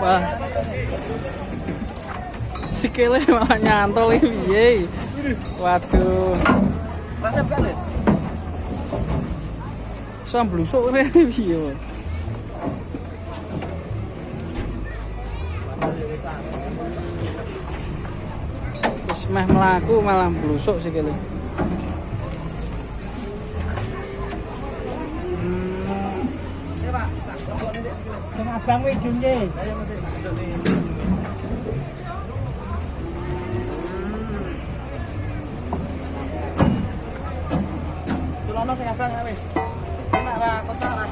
Wah. Sikile malah nyantol iki piye. Waduh. Rasep kan ya? Sam blusuk rene piye. Wis meh mlaku malah blusuk sikile. Sing abang kuwi junge. Culono sing abang wis. Enak ra kotak ra.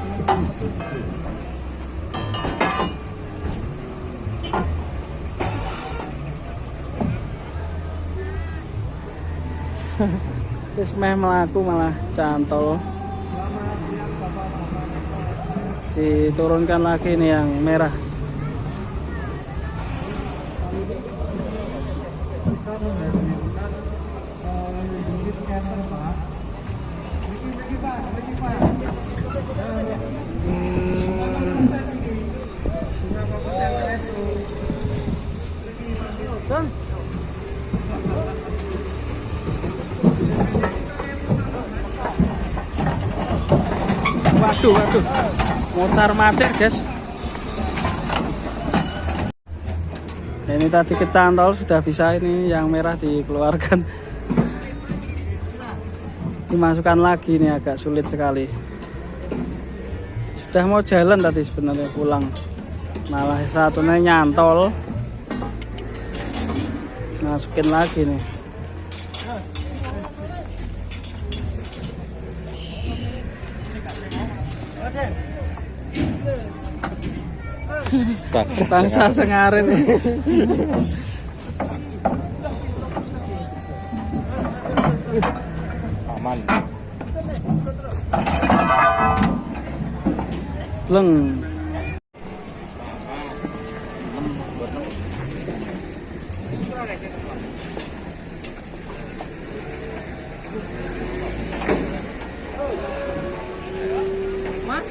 Wis meh mlaku malah cantol. Diturunkan lagi nih yang merah. Waduh, waduh. Mocar macet, guys. Nah, ini tadi kecantol sudah bisa, ini yang merah dikeluarkan. Dimasukkan lagi, ini agak sulit sekali. Sudah mau jalan tadi sebenarnya pulang. Malah satunya nyantol. Masukin lagi nih. Bangsa Sengaren. Aman. Leng. Mas.